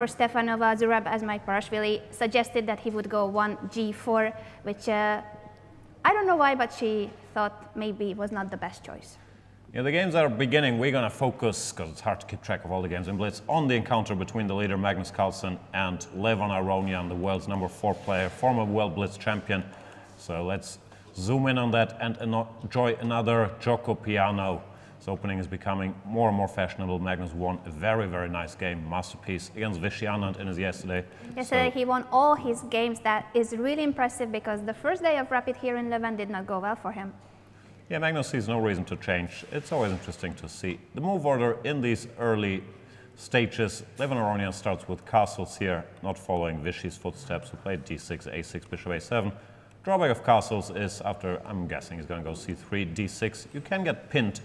Stefanova, Zurab Asmai-Parashvili suggested that he would go 1 G4, which I don't know why, but she thought maybe was not the best choice. Yeah, the games are beginning. We're going to focus, because it's hard to keep track of all the games in Blitz, on the encounter between the leader Magnus Carlsen and Levon Aronian, the world's #4 player, former World Blitz champion. So let's zoom in on that and enjoy another Giuoco piano. His opening is becoming more and more fashionable. Magnus won a very, very nice game, masterpiece, against Vichy Anand in his yesterday. Yesterday he won all his games. That is really impressive because the first day of Rapid here in Levon did not go well for him. Yeah, Magnus sees no reason to change. It's always interesting to see the move order in these early stages. Levon Aronian starts with castles here, not following Vichy's footsteps, who played d6, a6, bishop a7. Drawback of castles is after, I'm guessing he's going to go c3, d6. You can get pinned,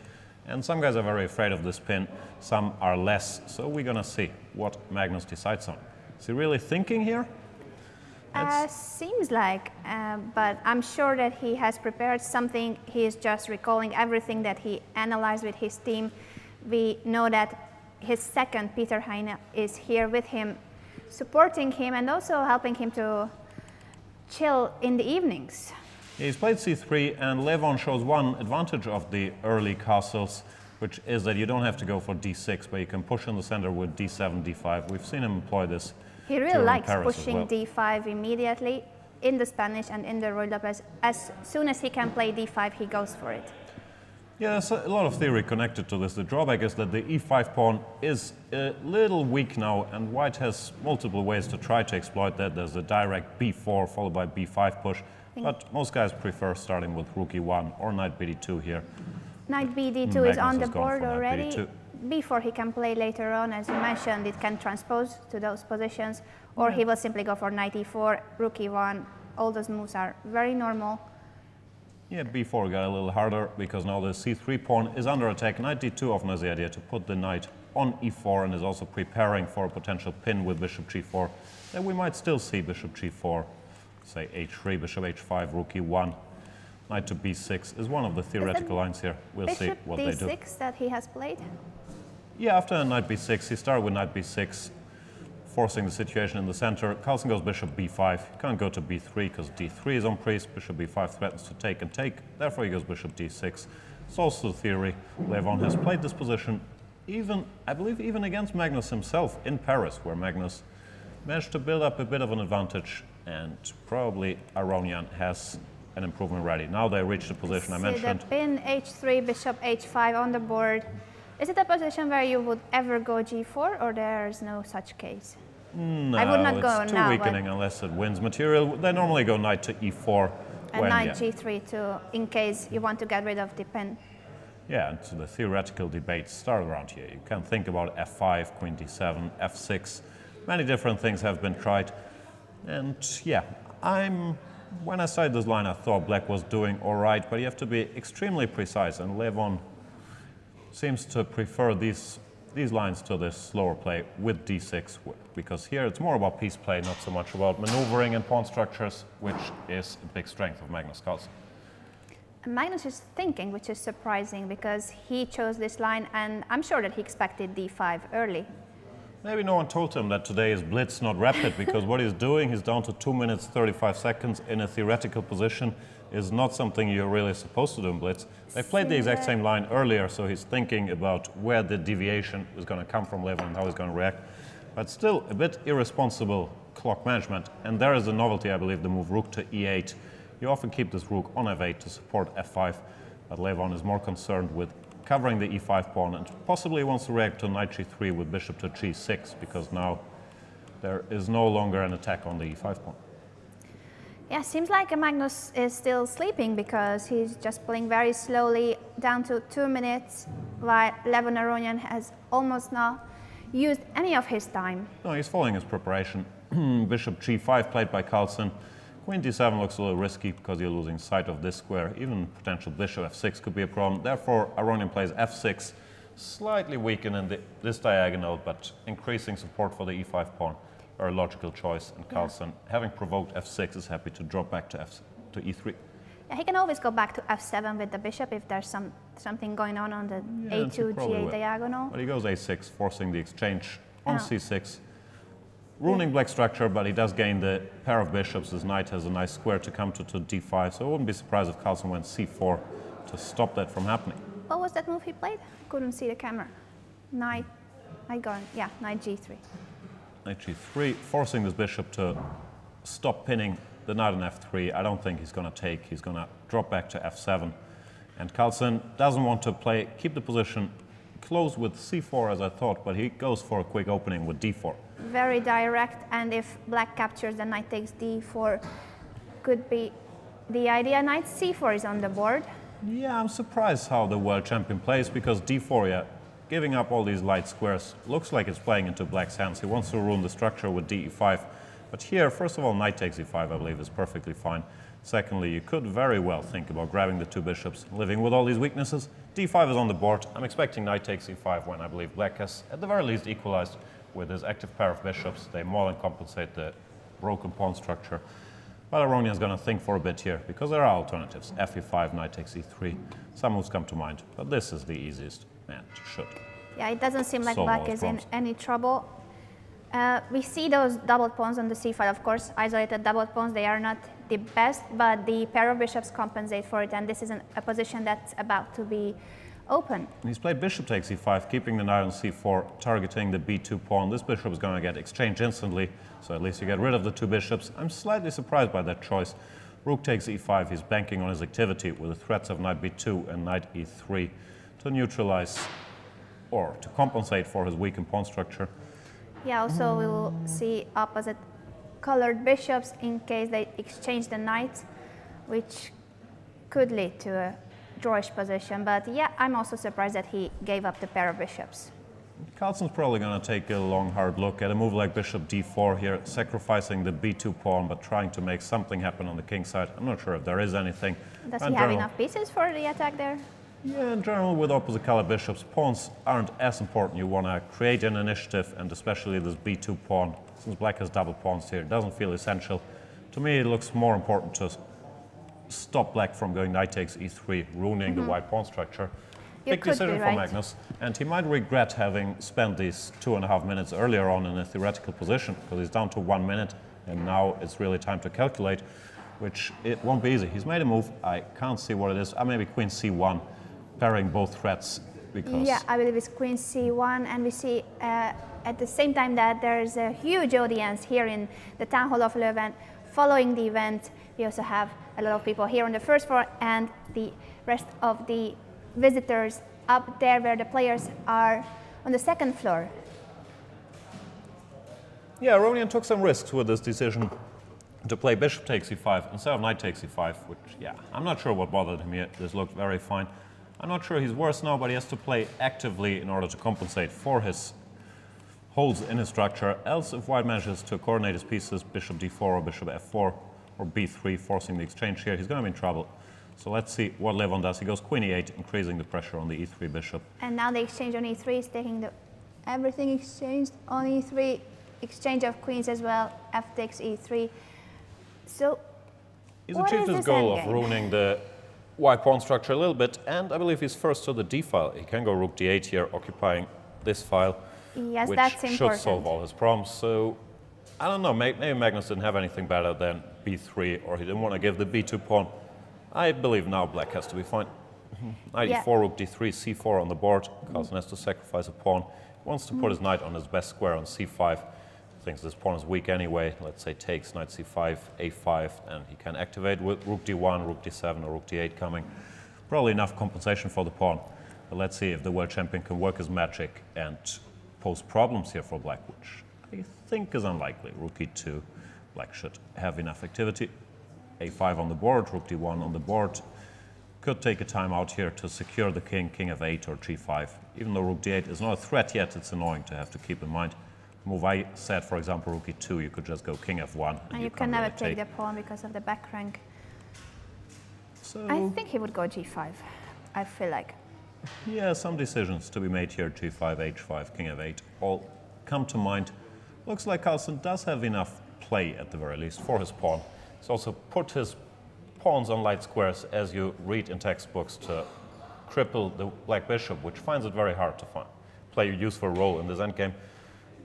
and some guys are very afraid of this pin, some are less. So we're going to see what Magnus decides on. Is he really thinking here? Seems like, but I'm sure that he has prepared something. He is just recalling everything that he analyzed with his team. We know that his second, Peter Heine, is here with him, supporting him and also helping him to chill in the evenings. Yeah, he's played c3, and Levon shows one advantage of the early castles, which is that you don't have to go for d6, but you can push in the center with d7, d5. We've seen him employ this. He really likes Paris pushing d5 immediately in the Spanish and in the Ruy Lopez. As soon as he can play d5, he goes for it. Yeah, there's a lot of theory connected to this. The drawback is that the e5 pawn is a little weak now, and white has multiple ways to try to exploit that. There's a direct b4 followed by b5 push, but most guys prefer starting with rook e1 or knight bd2 here. Knight bd2 is on the board already. Before he can play later on, as you mentioned, it can transpose to those positions, or he will simply go for knight e4, rook e1. All those moves are very normal. Yeah, b4 got a little harder because now the c3 pawn is under attack. Knight d2 often has the idea to put the knight on e4 and is also preparing for a potential pin with bishop g4. Then we might still see bishop g4, say h3, bishop h5, rook e1. Knight to b6 is one of the theoretical lines here. We'll see what they do. Bishop d6 that he has played? Yeah, after knight b6, he started with knight b6, forcing the situation in the center. Carlsen goes bishop b5. He can't go to b3 because d3 is on priest. Bishop b5 threatens to take and take. Therefore, he goes bishop d6. It's also the theory. Levon has played this position even, I believe, even against Magnus himself in Paris, where Magnus managed to build up a bit of an advantage, and probably Aronian has an improvement ready. Now they reach the position I mentioned. The pin h3, bishop h5 on the board. Is it a position where you would ever go g4, or there's no such case? No, I would not go it's too now, weakening unless it wins material. They normally go knight to e4. And knight g3 too, in case you want to get rid of the pin. Yeah, and so the theoretical debates start around here. You can think about f5, queen d7, f6. Many different things have been tried. And yeah, when I started this line, I thought black was doing all right, but you have to be extremely precise, and Levon seems to prefer these lines to this slower play with d6, because here it's more about piece play, not so much about maneuvering and pawn structures, which is a big strength of Magnus Carlsen. Magnus is thinking, which is surprising, because he chose this line, and I'm sure that he expected d5 early. Maybe no one told him that today is Blitz, not Rapid, because what he's doing, he's down to 2 minutes 35 seconds in a theoretical position, is not something you're really supposed to do in Blitz. They played the exact same line earlier, so he's thinking about where the deviation is going to come from Levon and how he's going to react. But still, a bit irresponsible clock management. And there is a novelty, I believe, the move rook to e8. You often keep this rook on f8 to support f5, but Levon is more concerned with covering the e5 pawn and possibly wants to react to knight g3 with bishop to g6, because now there is no longer an attack on the e5 pawn. Yeah, seems like Magnus is still sleeping because he's just playing very slowly, down to 2 minutes, while Levon Aronian has almost not used any of his time. No, he's following his preparation. Bishop g5 played by Carlsen. Queen d7 looks a little risky because you're losing sight of this square. Even potential bishop f6 could be a problem. Therefore, Aronian plays f6, slightly weakening this diagonal, but increasing support for the e5 pawn. Or a logical choice, and Carlsen, having provoked f6, is happy to drop back to e3. Yeah, he can always go back to f7 with the bishop if there's something going on the a2, g8 diagonal. But he goes a6, forcing the exchange on c6. ruining black structure, but he does gain the pair of bishops. His knight has a nice square to come to d5, so I wouldn't be surprised if Carlsen went c4 to stop that from happening. What was that move he played? Couldn't see the camera. Knight g3. Knight g3, forcing this bishop to stop pinning the knight on f3. I don't think he's going to take. He's going to drop back to f7. And Carlsen doesn't want to keep the position close with c4 as I thought, but he goes for a quick opening with d4. Very direct, and if black captures, the knight takes d4 could be the idea. Knight c4 is on the board. Yeah, I'm surprised how the world champion plays, because d4, yeah, giving up all these light squares, looks like it's playing into black's hands. He wants to ruin the structure with d5. But here, first of all, knight takes e5, I believe, is perfectly fine. Secondly, you could very well think about grabbing the two bishops, living with all these weaknesses. d5 is on the board. I'm expecting knight takes e5 when I believe black has, at the very least, equalized with his active pair of bishops. They more than compensate the broken pawn structure. But Aronian is going to think for a bit here, because there are alternatives. fe5, knight takes e3. Some moves come to mind, but this is the easiest and should. Yeah, it doesn't seem like black is in any trouble. We see those doubled pawns on the c file, of course, isolated doubled pawns. They are not the best, but the pair of bishops compensate for it, and this is a position that's about to be open. He's played bishop takes e5, keeping the knight on c4, targeting the b2 pawn. This bishop is going to get exchanged instantly, so at least you get rid of the two bishops. I'm slightly surprised by that choice. Rook takes e5, he's banking on his activity with the threats of knight b2 and knight e3 to neutralize or to compensate for his weakened pawn structure. Yeah, also we will see opposite colored bishops in case they exchange the knight, which could lead to a drawish position. But yeah, I'm also surprised that he gave up the pair of bishops. Carlsen's probably going to take a long, hard look at a move like bishop d4 here, sacrificing the b2 pawn, but trying to make something happen on the king side. I'm not sure if there is anything. Does he have enough pieces for the attack there? Yeah, in general, with opposite color bishops, pawns aren't as important. You want to create an initiative, and especially this b2 pawn, since black has double pawns here, it doesn't feel essential. To me, it looks more important to stop black from going knight takes e3, ruining the white pawn structure. Big decision for Magnus, and he might regret having spent these 2.5 minutes earlier on in a theoretical position, because he's down to 1 minute, and now it's really time to calculate, which it won't be easy. He's made a move. I can't see what it is. Maybe queen c1. Pairing both threats, because... Yeah, I believe it's queen c1, and we see at the same time that there is a huge audience here in the town hall of Leuven following the event. We also have a lot of people here on the first floor, and the rest of the visitors up there where the players are on the second floor. Yeah, Aronian took some risks with this decision to play bishop takes e5 instead of knight takes e5, which, yeah, I'm not sure what bothered him here. This looked very fine. I'm not sure he's worse now, but he has to play actively in order to compensate for his holes in his structure. Else, if white manages to coordinate his pieces, bishop d4 or bishop f4 or b3, forcing the exchange here, he's going to be in trouble. So let's see what Levon does. He goes queen e8, increasing the pressure on the e3 bishop. And now the exchange on e3 is taking everything exchanged on e3, exchange of queens as well, f takes e3. So he's achieved his goal of ruining the white pawn structure a little bit, and I believe he's first to the d file. He can go rook d8 here, occupying this file, yes, which that's important. should solve all his problems. So I don't know, maybe Magnus didn't have anything better than b3, or he didn't want to give the b2 pawn. I believe now black has to be fine. Knight e4, rook d3, c4 on the board. Carlsen has to sacrifice a pawn. He wants to put his knight on his best square on c5. Thinks this pawn is weak anyway. Let's say takes knight c5, a5, and he can activate with rook d1, rook d7, or rook d8 coming. Probably enough compensation for the pawn. But let's see if the world champion can work his magic and pose problems here for black, which I think is unlikely. Rook e2, black should have enough activity. a5 on the board, rook d1 on the board. Could take a time out here to secure the king, king f8 or g5. Even though rook d8 is not a threat yet, it's annoying to have to keep in mind. Move I said, for example, rook e2, you could just go king f1. And you can never take the pawn because of the back rank. So I think he would go g5, I feel like. Yeah, some decisions to be made here, g5, h5, king f8, all come to mind. Looks like Carlsen does have enough play, at the very least, for his pawn. He's also put his pawns on light squares, as you read in textbooks, to cripple the black bishop, which finds it very hard to play a useful role in this endgame.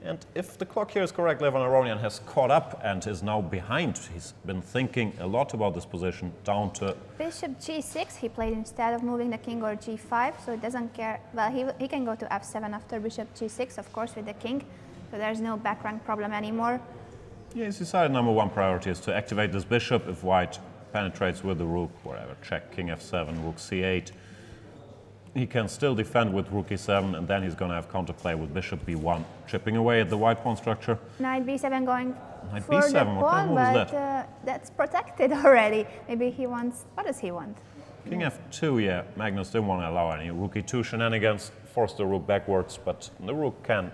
And if the clock here is correct, Levon Aronian has caught up and is now behind. He's been thinking a lot about this position, down to... Bishop g6 he played instead of moving the king, or g5, so it doesn't care. Well, he can go to f7 after bishop g6, of course, with the king, so there's no back rank problem anymore. Yeah, he's decided number one priority is to activate this bishop. If white penetrates with the rook, whatever, check, king f7, rook c8. He can still defend with rook e7, and then he's going to have counterplay with bishop b1, chipping away at the white pawn structure. Knight b7 going Knight for b7, the what kind pawn, of move is but that's protected already. Maybe he wants, what does he want? King f2, yeah, Magnus didn't want to allow any rook e2 shenanigans, force the rook backwards, but the rook can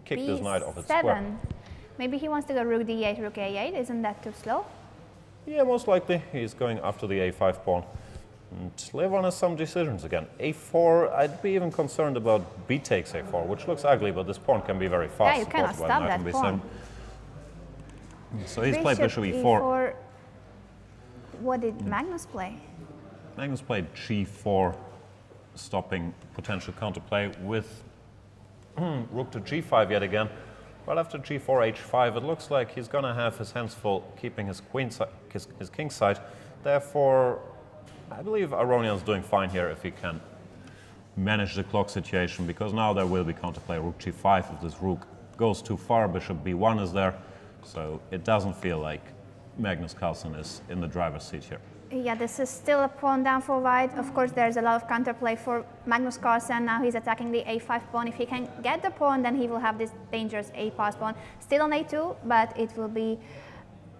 kick this knight off its square. Maybe he wants to go rook d8, rook a8, isn't that too slow? Yeah, most likely he's going after the a5 pawn. And Levon has some decisions again. a4, I'd be even concerned about b takes a4, which looks ugly, but this pawn can be very fast. Yeah, you cannot stop that pawn. So he's played bishop e4. What did Magnus play? Magnus played g4, stopping potential counterplay with rook to g5 yet again. Well, after g4, h5, it looks like he's going to have his hands full keeping his his king side. Therefore, I believe Aronian's doing fine here if he can manage the clock situation, because now there will be counterplay rook g5 if this rook goes too far. Bishop b1 is there, so it doesn't feel like Magnus Carlsen is in the driver's seat here. Yeah, this is still a pawn down for white. Of course, there's a lot of counterplay for Magnus Carlsen. Now he's attacking the a5 pawn. If he can get the pawn, then he will have this dangerous a-pass pawn. Still on a2, but it will be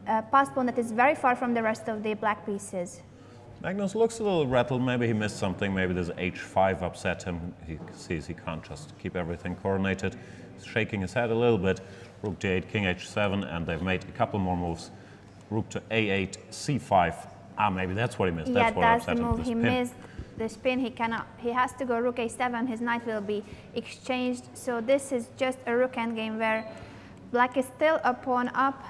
a pass pawn that is very far from the rest of the black pieces. Magnus looks a little rattled. Maybe he missed something. Maybe this h5 upset him. He sees he can't just keep everything coordinated. He's shaking his head a little bit. Rook d8, king h7, and they've made a couple more moves. Rook to a8, c5. Ah, maybe that's what he missed. Yeah, that's what that's upset the move. him. He missed the spin. He cannot. He has to go rook a7. His knight will be exchanged. So this is just a rook endgame where black is still a pawn up.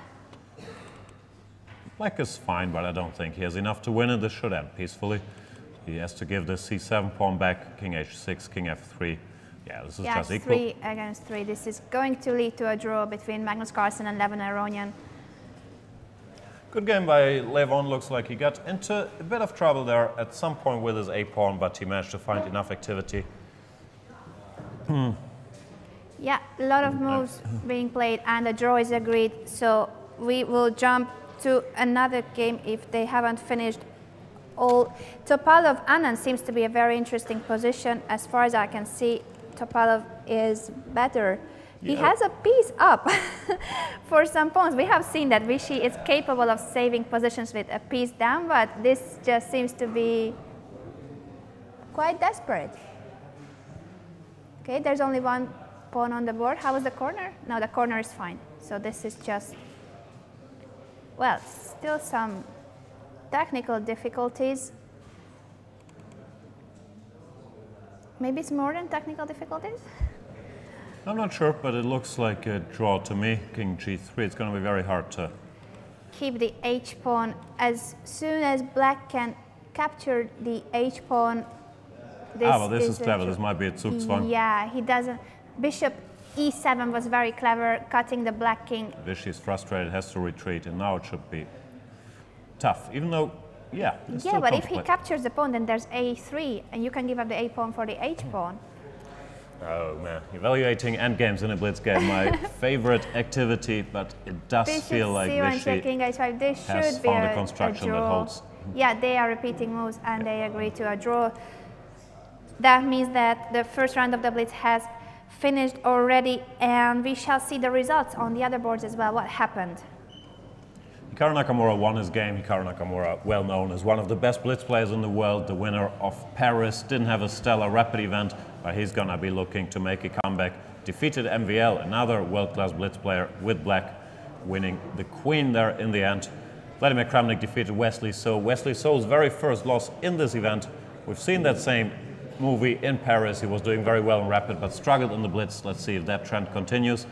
Black is fine, but I don't think he has enough to win it. This should end peacefully. He has to give the c7 pawn back, king h6, king f3. Yeah, this is just equal. 3 against 3. This is going to lead to a draw between Magnus Carlsen and Levon Aronian. Good game by Levon. Looks like he got into a bit of trouble there at some point with his a-pawn, but he managed to find enough activity. Yeah, a lot of moves being played, and the draw is agreed. So we will jump to another game if they haven't finished all. Topalov Anand seems to be a very interesting position. As far as I can see, Topalov is better. Yeah. He has a piece up for some pawns. We have seen that Vichy is capable of saving positions with a piece down, but this just seems to be quite desperate. Okay, there's only one pawn on the board. How was the corner? No, the corner is fine. So this is just, well, still some technical difficulties. Maybe it's more than technical difficulties? I'm not sure, but it looks like a draw to me. King g3, it's going to be very hard to keep the h-pawn. As soon as black can capture the h-pawn, this is clever. This might be a Zugzwang. Yeah, he doesn't. Bishop e7 was very clever, cutting the black king. Vichy is frustrated, has to retreat, and now it should be tough, even though, yeah. Yeah, but if he captures the pawn, then there's a3, and you can give up the a-pawn for the h-pawn. Oh man, evaluating endgames in a Blitz game, my favorite activity, but it does feel like Vichy king h5. This has should be found a construction that holds. Yeah, they are repeating moves, and they agree to a draw. That means that the first round of the Blitz has finished already, and we shall see the results on the other boards as well. What happened? Hikaru Nakamura won his game. Hikaru Nakamura, well known as one of the best Blitz players in the world, the winner of Paris, didn't have a stellar rapid event, but he's going to be looking to make a comeback. Defeated MVL, another world-class Blitz player, with black winning the queen there in the end. Vladimir Kramnik defeated Wesley So. Wesley So's very first loss in this event. We've seen that same movie in Paris. He was doing very well in rapid, but struggled in the Blitz. Let's see if that trend continues.